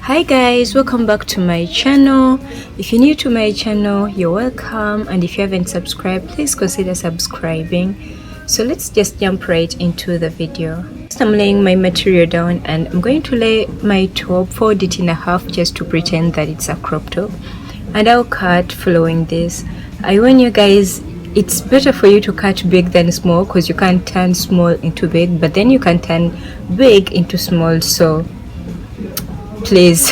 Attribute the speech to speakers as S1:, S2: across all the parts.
S1: Hi guys, welcome back to my channel. If you're new to my channel, you're welcome, and if you haven't subscribed, please consider subscribing. So let's just jump right into the video. First, I'm laying my material down and I'm going to lay my top, fold it in half just to pretend that it's a crop top, and I'll cut following this. I warn you guys, it's better for you to cut big than small because you can't turn small into big, but then you can turn big into small, so please.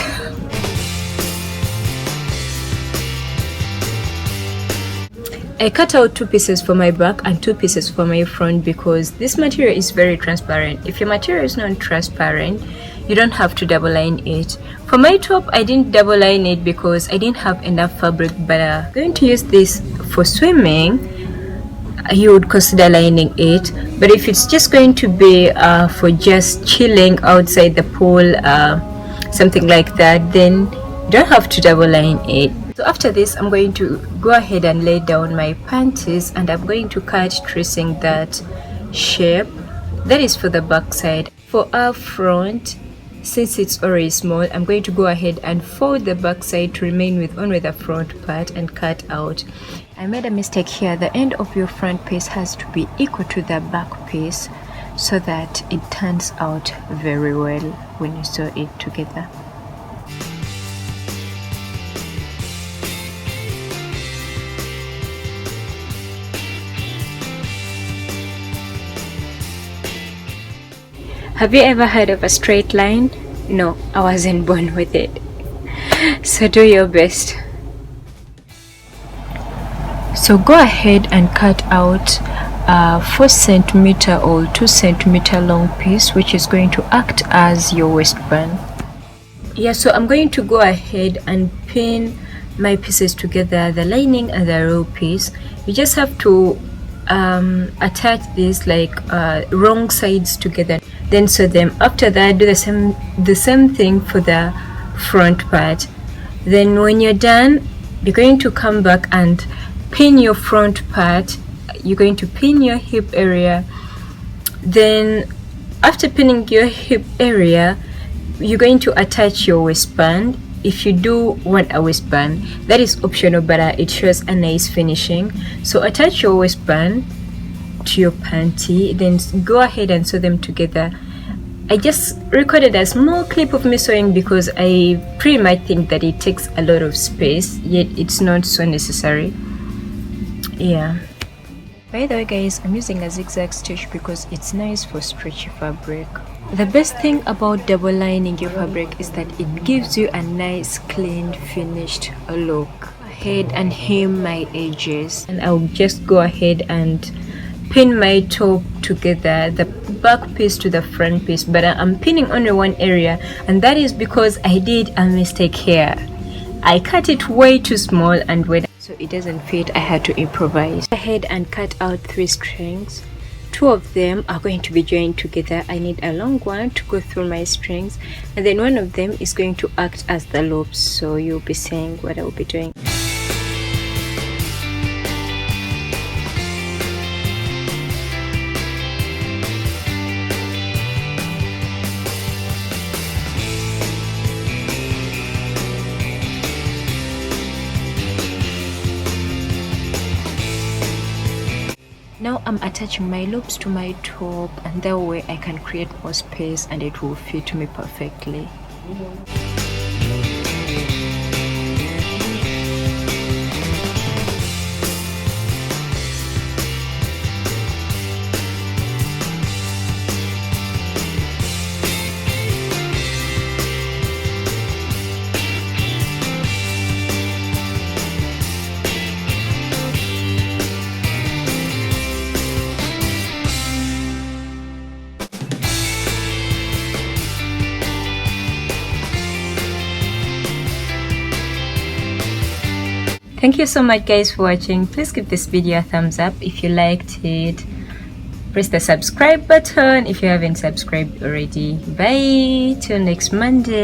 S1: I cut out 2 pieces for my back and 2 pieces for my front because this material is very transparent. If your material is not transparent, you don't have to double line it. For my top, I didn't double line it because I didn't have enough fabric, but I'm going to use this for swimming. You would consider lining it, but if it's just going to be for just chilling outside the pool, something like that, then you don't have to double line it. So after this, I'm going to go ahead and lay down my panties, and I'm going to cut tracing that shape. That is for the back side. For our front, since it's already small, I'm going to go ahead and fold the back side to remain with only the front part and cut out. I made a mistake here. The end of your front piece has to be equal to the back piece so that it turns out very well when you sew it together. Have you ever heard of a straight line? No, I wasn't born with it. So do your best. So go ahead and cut out a 4 centimeter or 2 centimeter long piece, which is going to act as your waistband. Yeah, so I'm going to go ahead and pin my pieces together, the lining and the raw piece. You just have to attach this like wrong sides together, then sew them. After that, do the same thing for the front part. Then when you're done, you're going to come back and pin your front part. You're going to pin your hip area. Then after pinning your hip area, you're going to attach your waistband. If you do want a waistband, that is optional, but it shows a nice finishing. So attach your waistband to your panty, then go ahead and sew them together. I just recorded a small clip of me sewing because I pretty much think that it takes a lot of space, yet it's not so necessary. Yeah. By the way guys, I'm using a zigzag stitch because it's nice for stretchy fabric. The best thing about double lining your fabric is that it gives you a nice clean finished look. Go ahead and hem my edges, and I'll just go ahead and pin my top together, the back piece to the front piece, but I'm pinning only one area, and that is because I did a mistake here. I cut it way too small, and when so it doesn't fit, I had to improvise. Go ahead and cut out 3 strings. 2 of them are going to be joined together. I need a long one to go through my strings, and then one of them is going to act as the loops, so you'll be seeing what I'll be doing. Now I'm attaching my loops to my top, and that way I can create more space and it will fit me perfectly. Thank you so much guys for watching. Please give this video a thumbs up if you liked it. Press the subscribe button if you haven't subscribed already. Bye till next Monday.